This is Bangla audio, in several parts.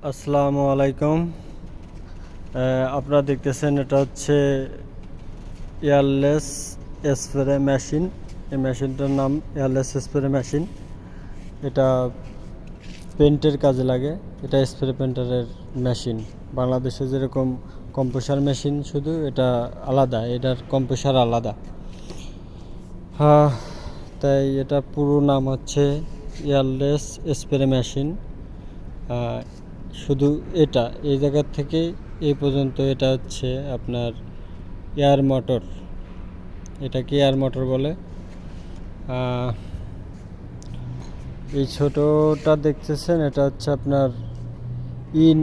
আসসালামু আলাইকুম। আপনারা দেখতেছেন এটা হচ্ছে এয়ারলেস স্প্রে মেশিন। এই মেশিনটার নাম এয়ারলেস স্প্রে মেশিন। এটা পেন্টের কাজে লাগে। এটা স্প্রে পেন্টারের মেশিন। বাংলাদেশে যেরকম কম্প্রেসার মেশিন, শুধু এটা আলাদা, এটার কম্প্রেসার আলাদা। হ্যাঁ, তাই এটা পুরো নাম হচ্ছে এয়ারলেস স্প্রে মেশিন। শুধু এটা এই জায়গার থেকে এই পর্যন্ত এটা হচ্ছে আপনার এয়ার মোটর। এটাকে এয়ার মোটর বলে। এই ছোটটা দেখতেছেন, এটা হচ্ছে আপনার ইন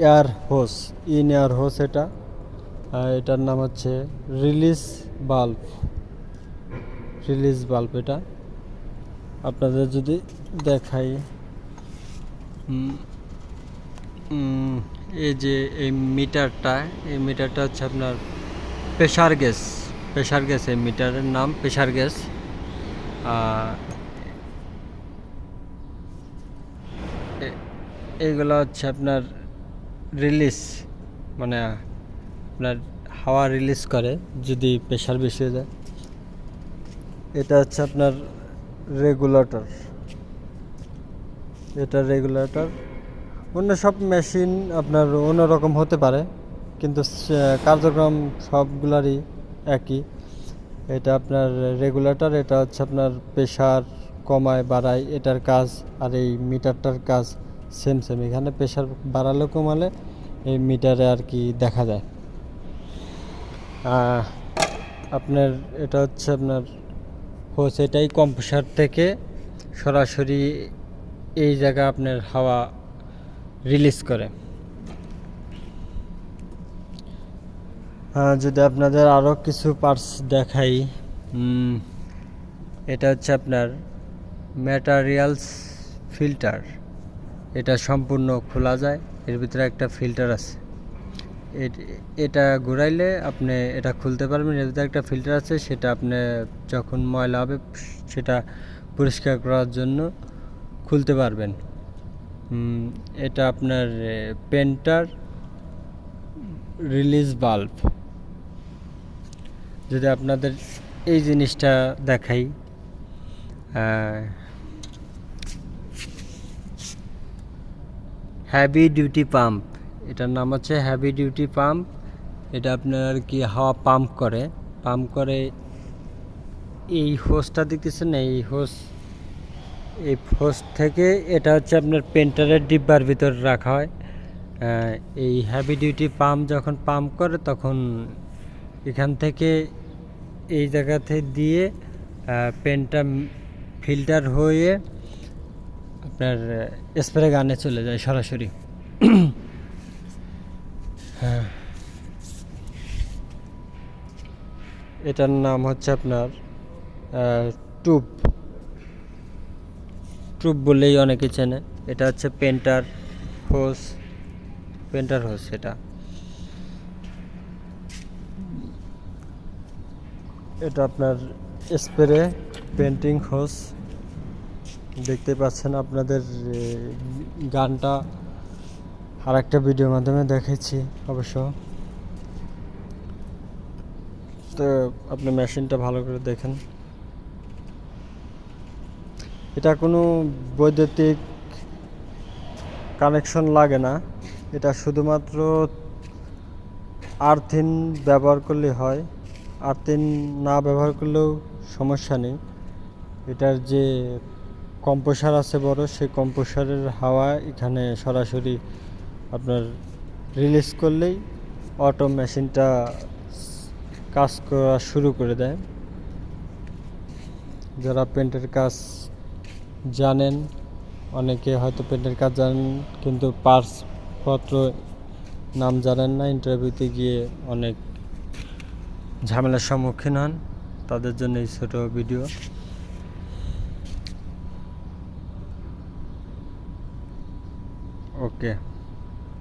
এয়ার হোস। এটা এটার নাম হচ্ছে রিলিজ বাল্ব। এটা আপনাদের যদি দেখাই, এই যে এই মিটারটা হচ্ছে আপনার প্রেশার গ্যাস। এই মিটারের নাম প্রেশার গ্যাস। এইগুলো হচ্ছে আপনার রিলিজ, মানে আপনার হাওয়া রিলিজ করে যদি প্রেশার বেশি হয়ে যায়। এটা হচ্ছে আপনার রেগুলেটর। অন্য সব মেশিন আপনার অন্যরকম হতে পারে, কিন্তু কার্যক্রম সবগুলারই একই। এটা আপনার রেগুলেটর। এটা হচ্ছে আপনার প্রেশার কমায় বাড়ায় এটার কাজ। আর এই মিটারটার কাজ সেম। এখানে প্রেশার বাড়ালে কমালে এই মিটারে আর কি দেখা যায়। আপনার এটা হচ্ছে আপনার হোস। এটাই কম্প্রেসার থেকে সরাসরি এই জায়গা আপনার হাওয়া রিলিজ করে। যদি আপনাদের আরও কিছু পার্টস দেখাই, এটা হচ্ছে আপনার ম্যাটেরিয়ালস ফিল্টার। এটা সম্পূর্ণ খোলা যায়, এর ভিতরে একটা ফিল্টার আছে। এটা ঘুরাইলে আপনি এটা খুলতে পারবেন। এর ভিতরে একটা ফিল্টার আছে, সেটা আপনি যখন ময়লা হবে সেটা পরিষ্কার করার জন্য খুলতে পারবেন। এটা আপনার পেন্টার রিলিজ বাল্ব। যদি আপনাদের এই জিনিসটা দেখাই, হ্যাভি ডিউটি পাম্প। এটার নাম হচ্ছে হ্যাভি ডিউটি পাম্প। এটা আপনার কি হাওয়া পাম্প করে। এই হোসটা দেখতেছেন, এই হোস থেকে এটা হচ্ছে আপনার পেন্টারের ডিব্বার ভিতর রাখা হয়। এই হ্যাভি ডিউটি পাম্প যখন পাম্প করে, তখন এখান থেকে এই জায়গাতে দিয়ে পেনটা ফিল্টার হয়ে আপনার স্প্রে গানে চলে যায় সরাসরি। হ্যাঁ, এটার নাম হচ্ছে আপনার টুব বললেই অনেকে চেনে। এটা হচ্ছে পেন্টার হোস। এটা আপনার স্প্রে পেন্টিং হোস। দেখতে পাচ্ছেন আপনাদের গানটা আর একটা ভিডিওর মাধ্যমে দেখেছি অবশ্য। তো আপনি মেশিনটা ভালো করে দেখেন। এটা কোনো বৈদ্যুতিক কানেকশন লাগে না। এটা শুধুমাত্র আর্থিন ব্যবহার করলে হয়। আর্থিন না ব্যবহার করলেও সমস্যা নেই। এটার যে কম্প্রেসার আছে বড়, সেই কম্প্রেসারের হাওয়া এখানে সরাসরি আপনার রিলিজ করলেই অটো মেশিনটা কাজ করা শুরু করে দেয়। যারা পেন্টের কাজ জানেন, অনেকে হয়তো পেন্টের কাজ জানেন কিন্তু পার্টসপত্র নাম জানেন না, ইন্টারভিউতে গিয়ে অনেক ঝামেলার সম্মুখীন হন, তাদের জন্য এই ছোট ভিডিও। ওকে।